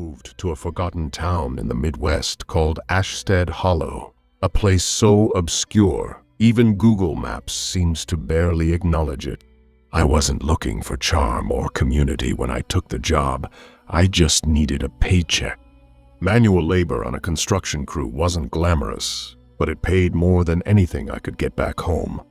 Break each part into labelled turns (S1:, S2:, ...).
S1: moved to a forgotten town in the Midwest called Ashstead Hollow, a place so obscure, even Google Maps seems to barely acknowledge it. I wasn't looking for charm or community when I took the job. I just needed a paycheck. Manual labor on a construction crew wasn't glamorous, but it paid more than anything I could get back home.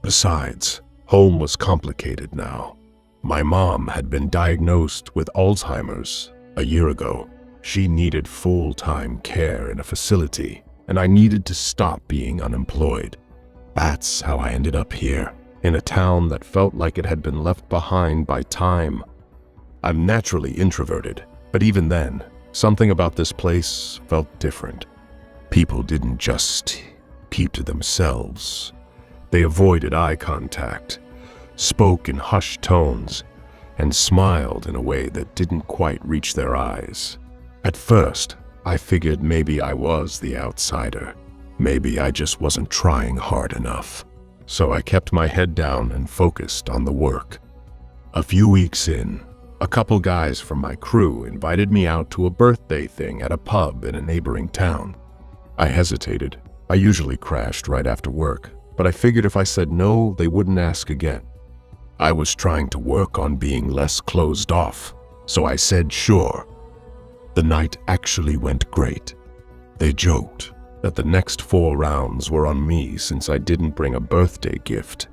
S1: Besides, home was complicated now. My mom had been diagnosed with Alzheimer's a year ago. She needed full-time care in a facility, and I needed to stop being unemployed. That's how I ended up here, in a town that felt like it had been left behind by time. I'm naturally introverted, but even then, something about this place felt different. People didn't just keep to themselves. They avoided eye contact, spoke in hushed tones, and smiled in a way that didn't quite reach their eyes. At first, I figured maybe I was the outsider. Maybe I just wasn't trying hard enough. So I kept my head down and focused on the work. A few weeks in, a couple guys from my crew invited me out to a birthday thing at a pub in a neighboring town. I hesitated. I usually crashed right after work, but I figured if I said no, they wouldn't ask again. I was trying to work on being less closed off, so I said sure. The night actually went great. They joked that the next 4 rounds were on me since I didn't bring a birthday gift,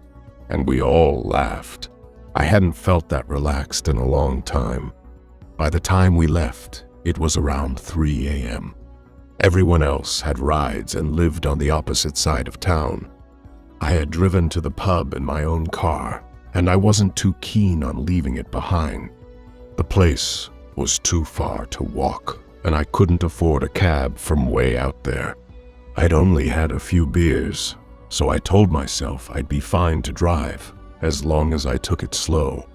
S1: and we all laughed. I hadn't felt that relaxed in a long time. By the time we left, it was around 3 a.m. Everyone else had rides and lived on the opposite side of town. I had driven to the pub in my own car, and I wasn't too keen on leaving it behind. The place was too far to walk, and I couldn't afford a cab from way out there. I'd only had a few beers, so I told myself I'd be fine to drive, as long as I took it slow.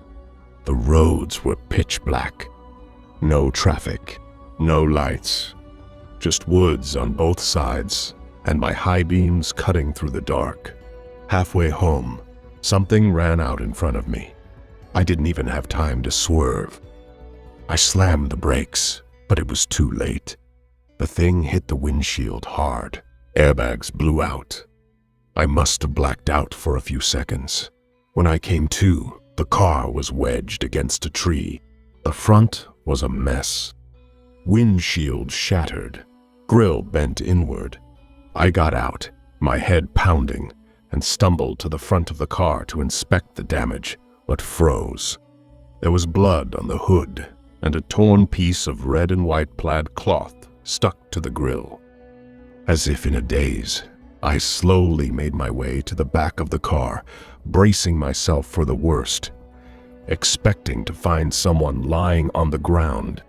S1: The roads were pitch black. No traffic, no lights, just woods on both sides, and my high beams cutting through the dark. Halfway home, something ran out in front of me. I didn't even have time to swerve. I slammed the brakes, but it was too late. The thing hit the windshield hard. Airbags blew out. I must have blacked out for a few seconds. When I came to, the car was wedged against a tree. The front was a mess. Windshield shattered, grille bent inward. I got out, my head pounding, and stumbled to the front of the car to inspect the damage, but froze. There was blood on the hood, and a torn piece of red and white plaid cloth stuck to the grille. As if in a daze, I slowly made my way to the back of the car, bracing myself for the worst, expecting to find someone lying on the ground.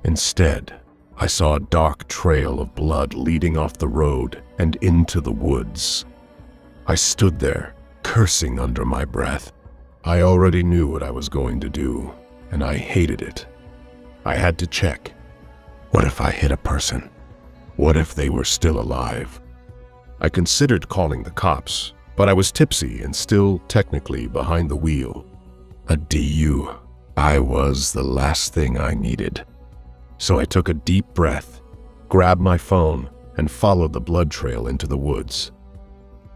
S1: Instead, I saw a dark trail of blood leading off the road and into the woods. I stood there, cursing under my breath. I already knew what I was going to do, and I hated it. I had to check. What if I hit a person? What if they were still alive? I considered calling the cops, but I was tipsy and still technically behind the wheel. A DU. I was the last thing I needed. So I took a deep breath, grabbed my phone, and followed the blood trail into the woods.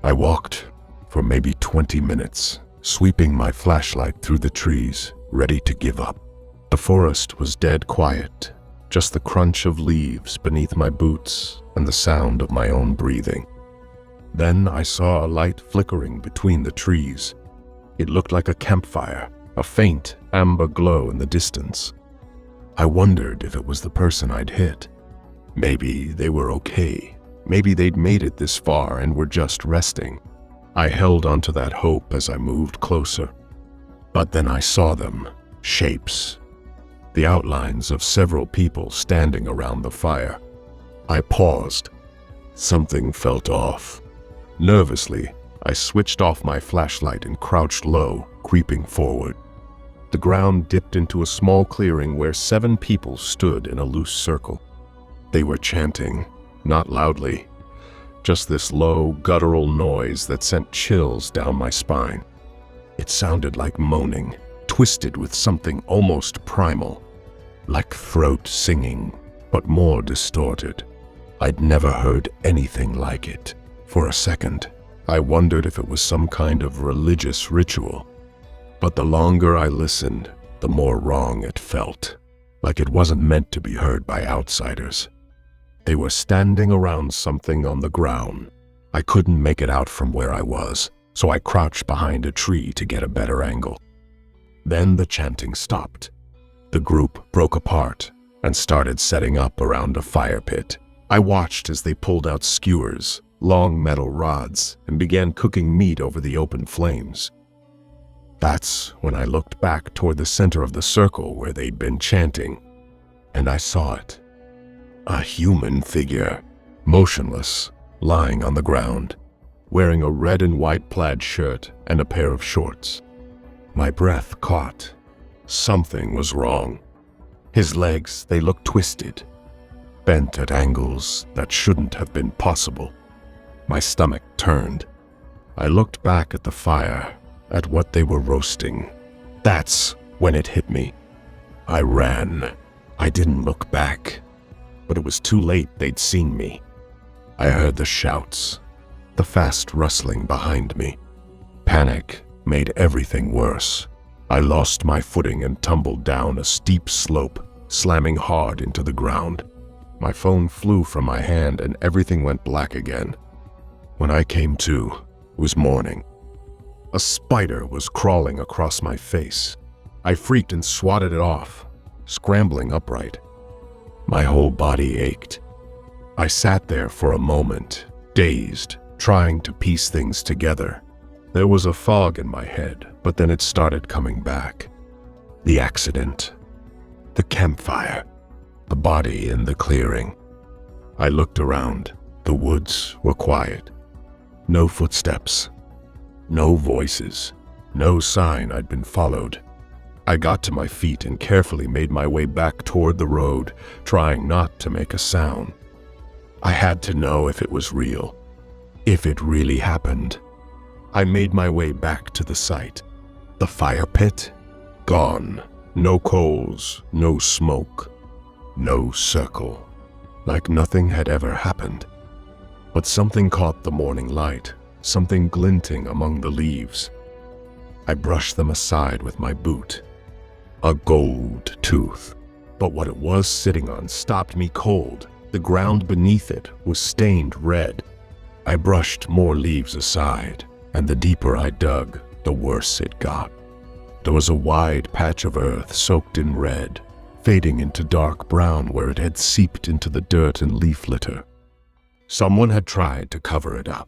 S1: I walked for maybe 20 minutes, sweeping my flashlight through the trees, ready to give up. The forest was dead quiet, just the crunch of leaves beneath my boots and the sound of my own breathing. Then I saw a light flickering between the trees. It looked like a campfire, a faint amber glow in the distance. I wondered if it was the person I'd hit. Maybe they were okay. Maybe they'd made it this far and were just resting. I held onto that hope as I moved closer. But then I saw them, shapes. The outlines of several people standing around the fire. I paused. Something felt off. Nervously, I switched off my flashlight and crouched low, creeping forward. The ground dipped into a small clearing where 7 people stood in a loose circle. They were chanting, not loudly, just this low, guttural noise that sent chills down my spine. It sounded like moaning, twisted with something almost primal. like throat singing, but more distorted. I'd never heard anything like it. For a second, I wondered if it was some kind of religious ritual. But the longer I listened, the more wrong it felt, like it wasn't meant to be heard by outsiders. They were standing around something on the ground. I couldn't make it out from where I was, so I crouched behind a tree to get a better angle. Then the chanting stopped. The group broke apart and started setting up around a fire pit. I watched as they pulled out skewers, long metal rods, and began cooking meat over the open flames. That's when I looked back toward the center of the circle where they'd been chanting, and I saw it. A human figure, motionless, lying on the ground, wearing a red and white plaid shirt and a pair of shorts. My breath caught. Something was wrong. His legs, they looked twisted, bent at angles that shouldn't have been possible. My stomach turned. I looked back at the fire, at what they were roasting. That's when it hit me. I ran. I didn't look back, but it was too late. They'd seen me. I heard the shouts, the fast rustling behind me. Panic made everything worse. I lost my footing and tumbled down a steep slope, slamming hard into the ground. My phone flew from my hand and everything went black again. When I came to, it was morning. A spider was crawling across my face. I freaked and swatted it off, scrambling upright. My whole body ached. I sat there for a moment, dazed, trying to piece things together. There was a fog in my head, but then it started coming back. The accident, the campfire, the body in the clearing. I looked around. The woods were quiet. No footsteps, no voices, no sign I'd been followed. I got to my feet and carefully made my way back toward the road, trying not to make a sound. I had to know if it was real, if it really happened. I made my way back to the site. The fire pit? Gone. No coals, no smoke, no circle. Like nothing had ever happened. But something caught the morning light, something glinting among the leaves. I brushed them aside with my boot. A gold tooth. But what it was sitting on stopped me cold. The ground beneath it was stained red. I brushed more leaves aside, and the deeper I dug, the worse it got. There was a wide patch of earth soaked in red, fading into dark brown where it had seeped into the dirt and leaf litter. Someone had tried to cover it up.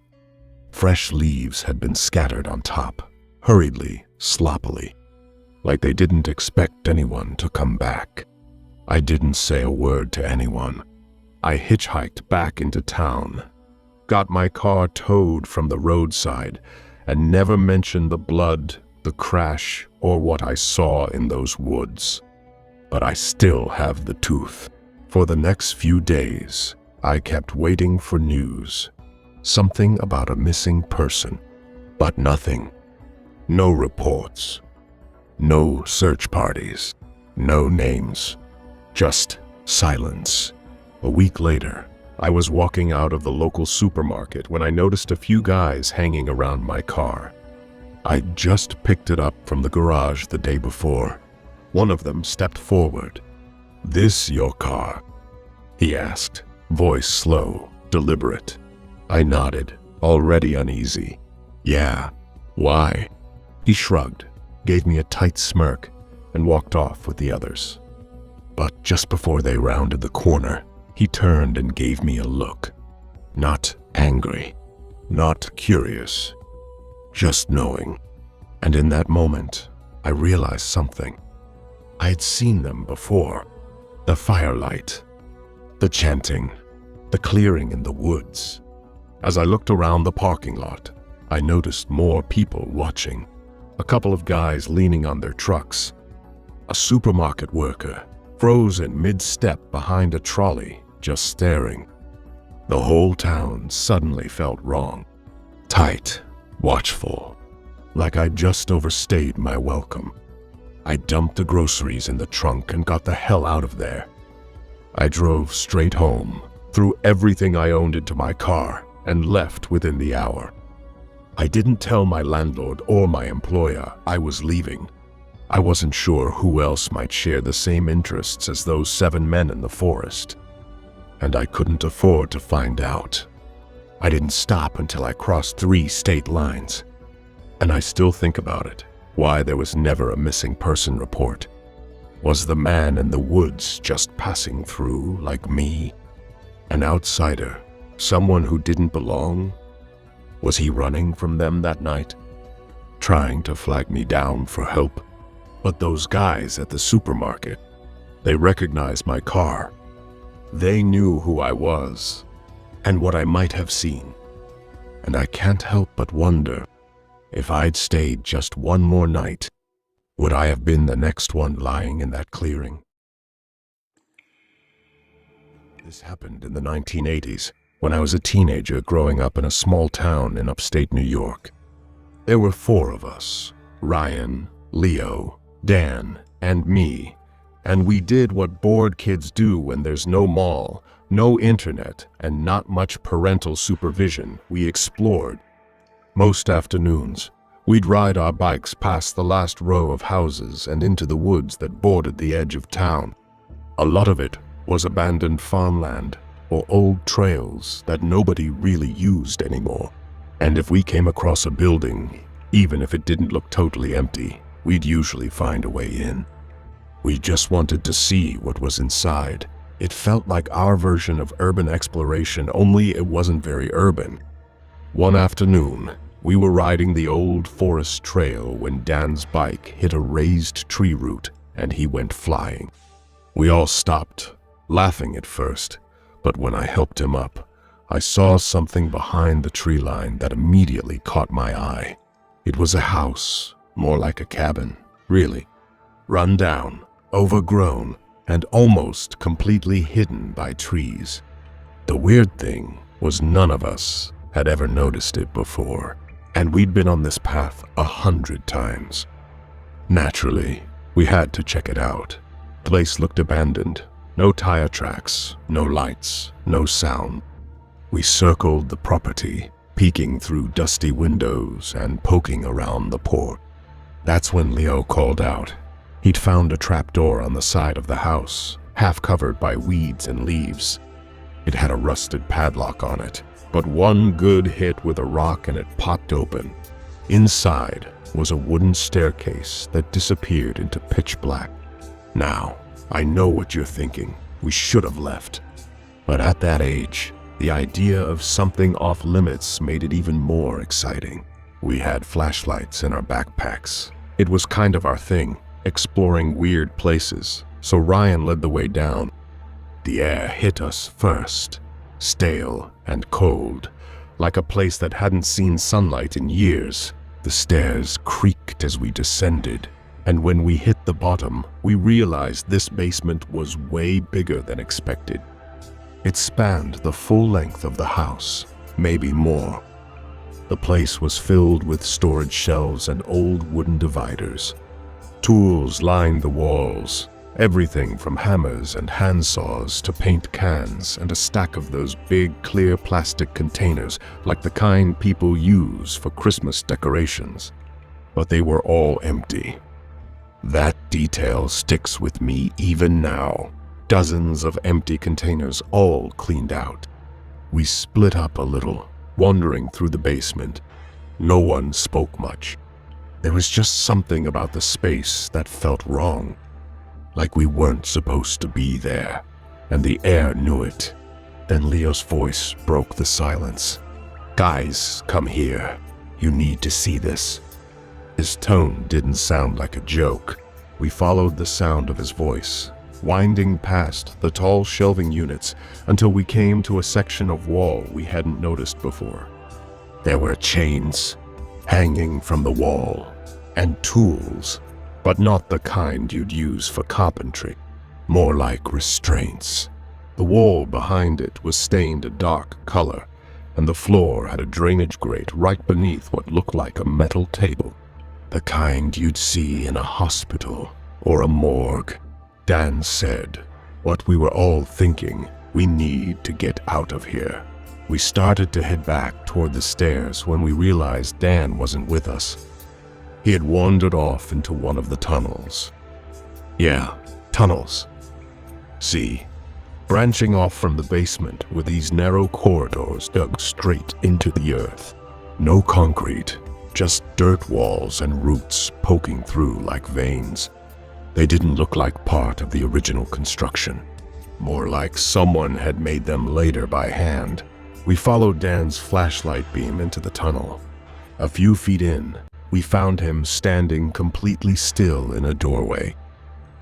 S1: Fresh leaves had been scattered on top, hurriedly, sloppily, like they didn't expect anyone to come back. I didn't say a word to anyone. I hitchhiked back into town, got my car towed from the roadside, and never mentioned the blood, the crash, or what I saw in those woods. But I still have the tooth. For the next few days, I kept waiting for news. Something about a missing person. But nothing. No reports. No search parties. No names. Just silence. A week later, I was walking out of the local supermarket when I noticed a few guys hanging around my car. I'd just picked it up from the garage the day before. One of them stepped forward. "This your car?" he asked, voice slow, deliberate. I nodded, already uneasy. "Yeah, why?" He shrugged, gave me a tight smirk, and walked off with the others. But just before they rounded the corner, he turned and gave me a look. Not angry, not curious, just knowing. And in that moment, I realized something. I had seen them before. The firelight, the chanting, the clearing in the woods. As I looked around the parking lot, I noticed more people watching. A couple of guys leaning on their trucks. A supermarket worker, frozen mid-step behind a trolley, just staring. The whole town suddenly felt wrong. Tight, watchful, like I'd just overstayed my welcome. I dumped the groceries in the trunk and got the hell out of there. I drove straight home, threw everything I owned into my car, and left within the hour. I didn't tell my landlord or my employer I was leaving. I wasn't sure who else might share the same interests as those 7 men in the forest, and I couldn't afford to find out. I didn't stop until I crossed 3 state lines, and I still think about it, why there was never a missing person report. Was the man in the woods just passing through like me? An outsider, someone who didn't belong? Was he running from them that night, trying to flag me down for help? But those guys at the supermarket, they recognized my car. They knew who I was and what I might have seen. And I can't help but wonder, if I'd stayed just one more night, would I have been the next one lying in that clearing? This happened in the 1980s, when I was a teenager growing up in a small town in upstate New York. There were 4 of us, Ryan, Leo, Dan, and me, and we did what bored kids do when there's no mall, no internet, and not much parental supervision. We explored. Most afternoons, we'd ride our bikes past the last row of houses and into the woods that bordered the edge of town. A lot of it was abandoned farmland or old trails that nobody really used anymore. And if we came across a building, even if it didn't look totally empty, we'd usually find a way in. We just wanted to see what was inside. It felt like our version of urban exploration, only it wasn't very urban. One afternoon, we were riding the old forest trail when Dan's bike hit a raised tree root and he went flying. We all stopped, laughing at first, but when I helped him up, I saw something behind the tree line that immediately caught my eye. It was a house, more like a cabin, really. Run down, overgrown, and almost completely hidden by trees. The weird thing was none of us had ever noticed it before, and we'd been on this path 100 times. Naturally, we had to check it out. The place looked abandoned. No tire tracks, no lights, no sound. We circled the property, peeking through dusty windows and poking around the porch. That's when Leo called out. He'd found a trapdoor on the side of the house, half covered by weeds and leaves. It had a rusted padlock on it, but one good hit with a rock and it popped open. Inside was a wooden staircase that disappeared into pitch black. Now, I know what you're thinking. We should have left. But at that age, the idea of something off limits made it even more exciting. We had flashlights in our backpacks. It was kind of our thing, exploring weird places, so Ryan led the way down. The air hit us first, stale and cold, like a place that hadn't seen sunlight in years. The stairs creaked as we descended, and when we hit the bottom, we realized this basement was way bigger than expected. It spanned the full length of the house, maybe more. The place was filled with storage shelves and old wooden dividers. Tools lined the walls, everything from hammers and handsaws to paint cans and a stack of those big clear plastic containers like the kind people use for Christmas decorations. But they were all empty. That detail sticks with me even now. Dozens of empty containers all cleaned out. We split up a little, wandering through the basement. No one spoke much. There was just something about the space that felt wrong, like we weren't supposed to be there, and the air knew it. Then Leo's voice broke the silence. "Guys, come here. You need to see this." His tone didn't sound like a joke. We followed the sound of his voice, winding past the tall shelving units until we came to a section of wall we hadn't noticed before. There were chains hanging from the wall, and tools, but not the kind you'd use for carpentry, more like restraints. The wall behind it was stained a dark color, and the floor had a drainage grate right beneath what looked like a metal table. The kind you'd see in a hospital or a morgue. Dan said, what we were all thinking, we need to get out of here. We started to head back toward the stairs when we realized Dan wasn't with us. He had wandered off into one of the tunnels. Yeah, tunnels. See, branching off from the basement were these narrow corridors dug straight into the earth. No concrete, just dirt walls and roots poking through like veins. They didn't look like part of the original construction. More like someone had made them later by hand. We followed Dan's flashlight beam into the tunnel. A few feet in, we found him standing completely still in a doorway.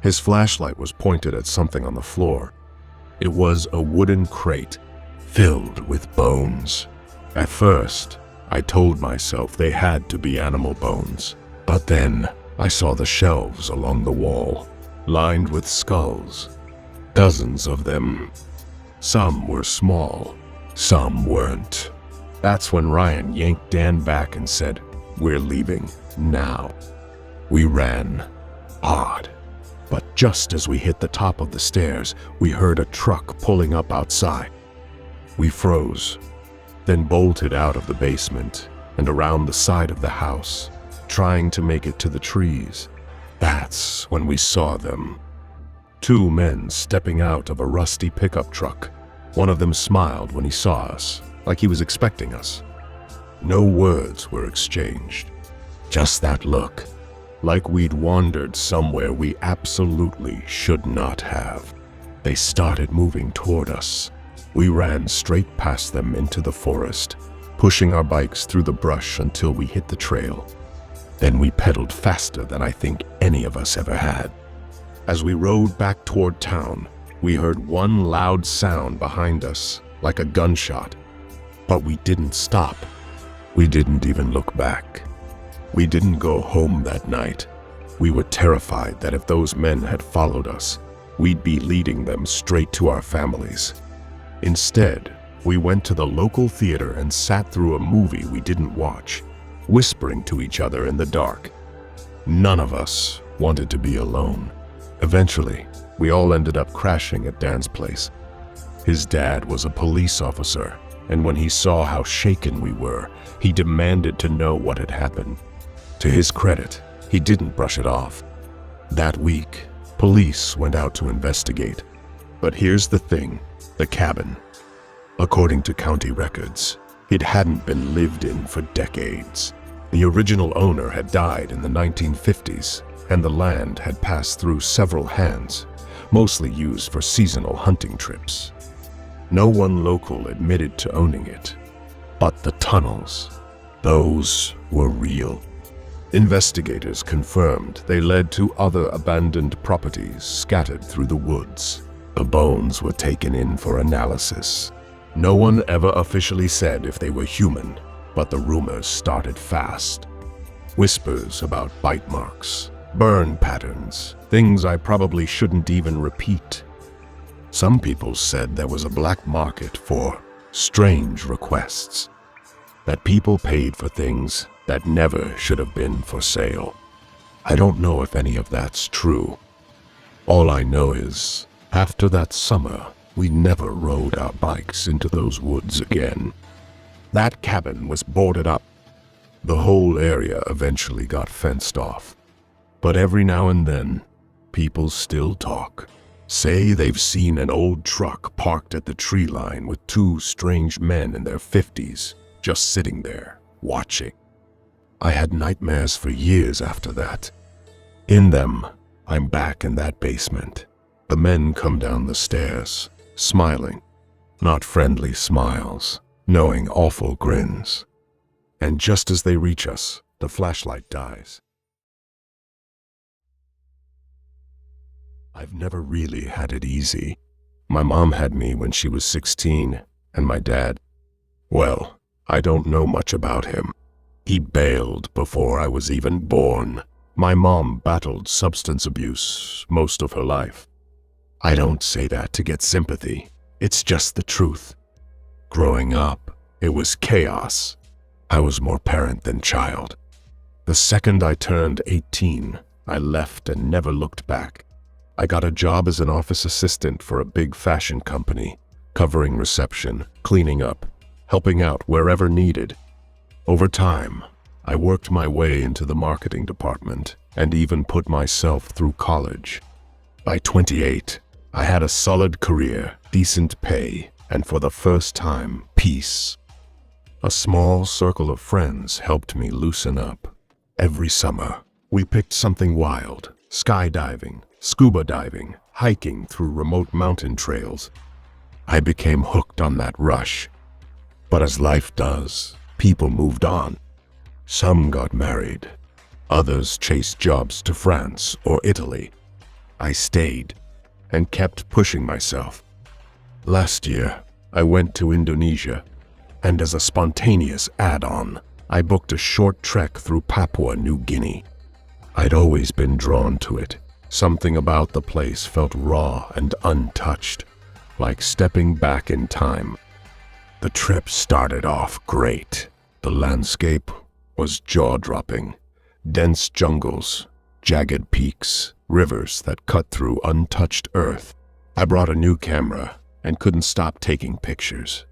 S1: His flashlight was pointed at something on the floor. It was a wooden crate filled with bones. At first, I told myself they had to be animal bones. But then, I saw the shelves along the wall, lined with skulls. Dozens of them. Some were small, some weren't. That's when Ryan yanked Dan back and said, "We're leaving now." We ran hard. But just as we hit the top of the stairs, we heard a truck pulling up outside. We froze, then bolted out of the basement and around the side of the house, trying to make it to the trees. That's when we saw them. Two men stepping out of a rusty pickup truck. One of them smiled when he saw us, like he was expecting us. No words were exchanged. Just that look, like we'd wandered somewhere we absolutely should not have. They started moving toward us. We ran straight past them into the forest, pushing our bikes through the brush until we hit the trail. Then we pedaled faster than I think any of us ever had. As we rode back toward town, we heard one loud sound behind us, like a gunshot. But we didn't stop. We didn't even look back. We didn't go home that night. We were terrified that if those men had followed us, we'd be leading them straight to our families. Instead, we went to the local theater and sat through a movie we didn't watch, whispering to each other in the dark. None of us wanted to be alone. Eventually, we all ended up crashing at Dan's place. His dad was a police officer, and when he saw how shaken we were, he demanded to know what had happened. To his credit, he didn't brush it off. That week, police went out to investigate. But here's the thing, the cabin. According to county records, it hadn't been lived in for decades. The original owner had died in the 1950s, and the land had passed through several hands, mostly used for seasonal hunting trips. No one local admitted to owning it. But the tunnels, those were real. Investigators confirmed they led to other abandoned properties scattered through the woods. The bones were taken in for analysis. No one ever officially said if they were human, but the rumors started fast. Whispers about bite marks, burn patterns, things I probably shouldn't even repeat. Some people said there was a black market for strange requests, that people paid for things that never should have been for sale. I don't know if any of that's true. All I know is, after that summer, we never rode our bikes into those woods again. That cabin was boarded up. The whole area eventually got fenced off. But every now and then, people still talk. Say they've seen an old truck parked at the tree line with two strange men in their 50s, just sitting there, watching. I had nightmares for years after that. In them, I'm back in that basement. The men come down the stairs, smiling. Not friendly smiles, knowing awful grins. And just as they reach us, the flashlight dies. I've never really had it easy. My mom had me when she was 16, and my dad, well, I don't know much about him. He bailed before I was even born. My mom battled substance abuse most of her life. I don't say that to get sympathy. It's just the truth. Growing up, it was chaos. I was more parent than child. The second I turned 18, I left and never looked back. I got a job as an office assistant for a big fashion company, covering reception, cleaning up, helping out wherever needed. Over time, I worked my way into the marketing department and even put myself through college. By 28, I had a solid career, decent pay, and for the first time, peace. A small circle of friends helped me loosen up. Every summer, we picked something wild: skydiving, scuba diving, hiking through remote mountain trails. I became hooked on that rush. But as life does, people moved on. Some got married. Others chased jobs to France or Italy. I stayed and kept pushing myself. Last year, I went to Indonesia, and as a spontaneous add-on, I booked a short trek through Papua New Guinea. I'd always been drawn to it. Something about the place felt raw and untouched, like stepping back in time. The trip started off great. The landscape was jaw-dropping. Dense jungles, jagged peaks, rivers that cut through untouched earth. I brought a new camera and couldn't stop taking pictures.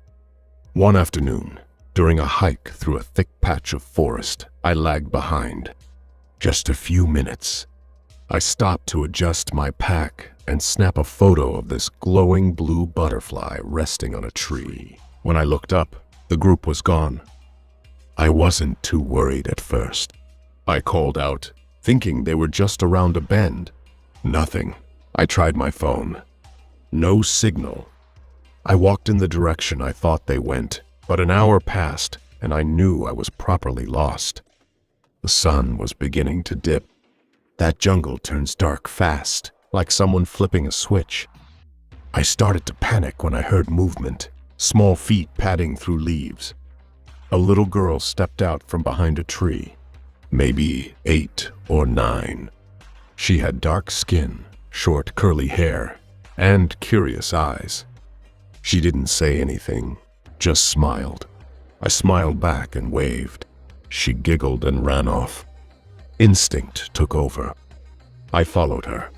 S1: One afternoon, during a hike through a thick patch of forest, I lagged behind. Just a few minutes. I stopped to adjust my pack and snap a photo of this glowing blue butterfly resting on a tree. When I looked up, the group was gone. I wasn't too worried at first. I called out, thinking they were just around a bend. Nothing. I tried my phone. No signal. I walked in the direction I thought they went, but an hour passed and I knew I was properly lost. The sun was beginning to dip. That jungle turns dark fast, like someone flipping a switch. I started to panic when I heard movement, small feet padding through leaves. A little girl stepped out from behind a tree, maybe 8 or 9. She had dark skin, short curly hair, and curious eyes. She didn't say anything, just smiled. I smiled back and waved. She giggled and ran off. Instinct took over. I followed her.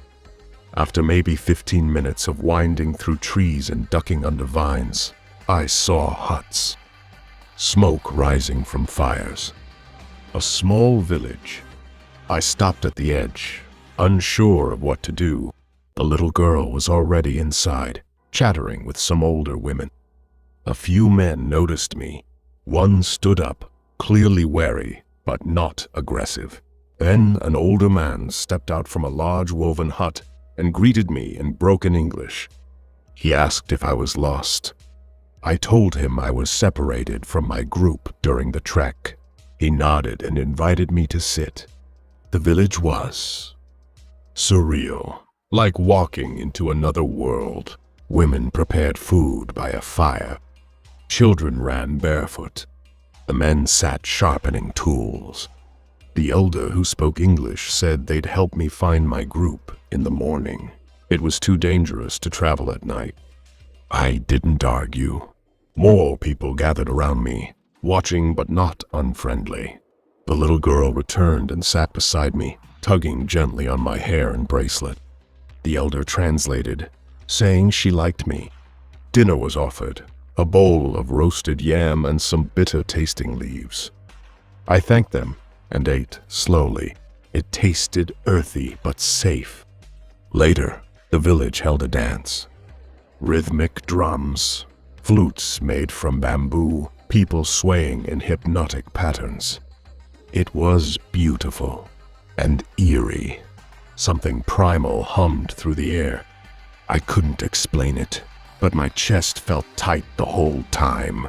S1: After maybe 15 minutes of winding through trees and ducking under vines, I saw huts. Smoke rising from fires. A small village. I stopped at the edge, unsure of what to do. The little girl was already inside, chattering with some older women. A few men noticed me. One stood up, clearly wary, but not aggressive. Then an older man stepped out from a large woven hut and greeted me in broken English. He asked if I was lost. I told him I was separated from my group during the trek. He nodded and invited me to sit. The village was surreal, like walking into another world. Women prepared food by a fire. Children ran barefoot. The men sat sharpening tools. The elder who spoke English said they'd help me find my group in the morning. It was too dangerous to travel at night. I didn't argue. More people gathered around me, watching but not unfriendly. The little girl returned and sat beside me, tugging gently on my hair and bracelet. The elder translated, saying she liked me. Dinner was offered, a bowl of roasted yam and some bitter-tasting leaves. I thanked them and ate slowly. It tasted earthy but safe. Later, the village held a dance. Rhythmic drums, flutes made from bamboo, people swaying in hypnotic patterns. It was beautiful and eerie. Something primal hummed through the air. I couldn't explain it, but my chest felt tight the whole time.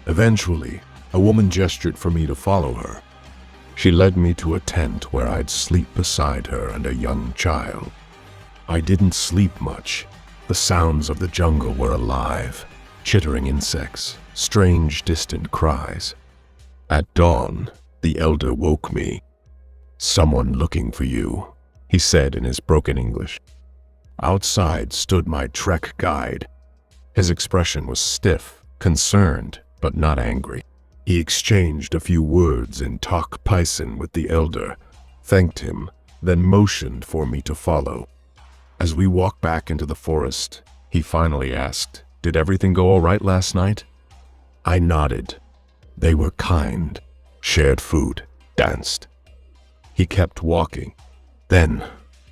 S1: Eventually, a woman gestured for me to follow her. She led me to a tent where I'd sleep beside her and a young child. I didn't sleep much. The sounds of the jungle were alive. Chittering insects, strange distant cries. At dawn, the elder woke me. "Someone looking for you," he said in his broken English. Outside stood my trek guide. His expression was stiff, concerned, but not angry. He exchanged a few words in Tok Pisin with the elder, thanked him, then motioned for me to follow. As we walked back into the forest, he finally asked, "Did everything go all right last night?" I nodded. They were kind, shared food, danced. He kept walking, then,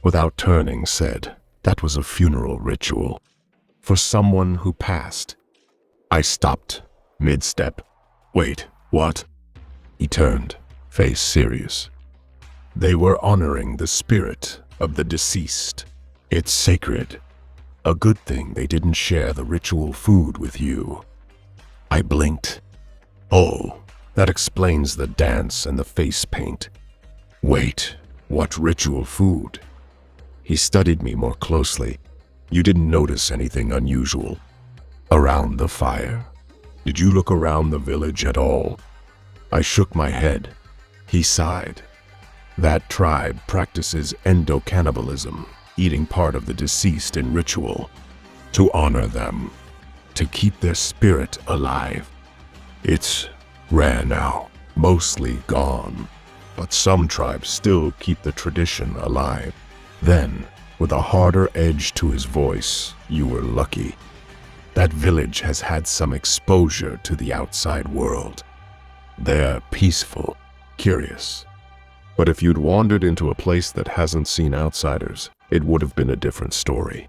S1: without turning, said, "That was a funeral ritual for someone who passed." I stopped, mid-step. "Wait, what?" He turned, face serious. "They were honoring the spirit of the deceased. It's sacred. A good thing they didn't share the ritual food with you." I blinked. "Oh, that explains the dance and the face paint." "Wait, what ritual food?" He studied me more closely. "You didn't notice anything unusual around the fire? Did you look around the village at all?" I shook my head. He sighed. "That tribe practices endo-cannibalism, eating part of the deceased in ritual, to honor them, to keep their spirit alive. It's rare now, mostly gone, but some tribes still keep the tradition alive." Then, with a harder edge to his voice, "You were lucky. That village has had some exposure to the outside world. They're peaceful, curious. But if you'd wandered into a place that hasn't seen outsiders, it would have been a different story.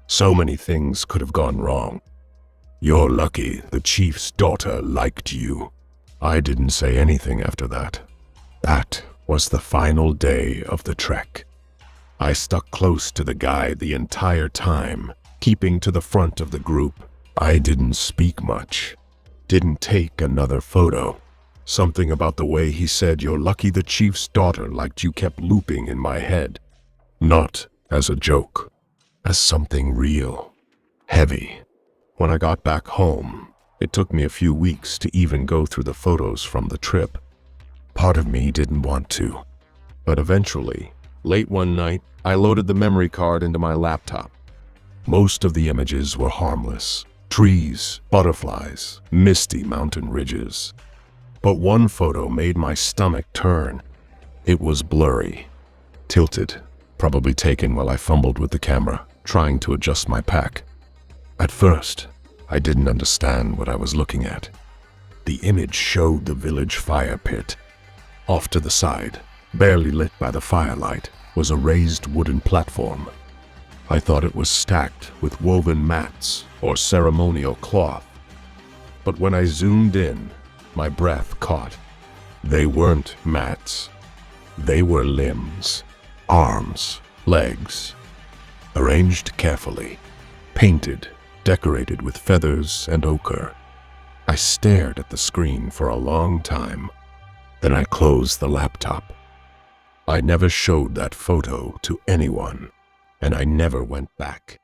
S1: So many things could have gone wrong. You're lucky the chief's daughter liked you." I didn't say anything after that. That was the final day of the trek. I stuck close to the guide the entire time, keeping to the front of the group. I didn't speak much, didn't take another photo. Something about the way he said, "You're lucky the chief's daughter liked you," kept looping in my head. Not as a joke, as something real, heavy. When I got back home, it took me a few weeks to even go through the photos from the trip. Part of me didn't want to, but eventually, late one night, I loaded the memory card into my laptop. Most of the images were harmless. Trees, butterflies, misty mountain ridges. But one photo made my stomach turn. It was blurry, tilted, probably taken while I fumbled with the camera, trying to adjust my pack. At first, I didn't understand what I was looking at. The image showed the village fire pit. Off to the side, barely lit by the firelight, was a raised wooden platform. I thought it was stacked with woven mats or ceremonial cloth. But when I zoomed in, my breath caught. They weren't mats. They were limbs, arms, legs, arranged carefully, painted, decorated with feathers and ochre. I stared at the screen for a long time. Then I closed the laptop. I never showed that photo to anyone, and I never went back.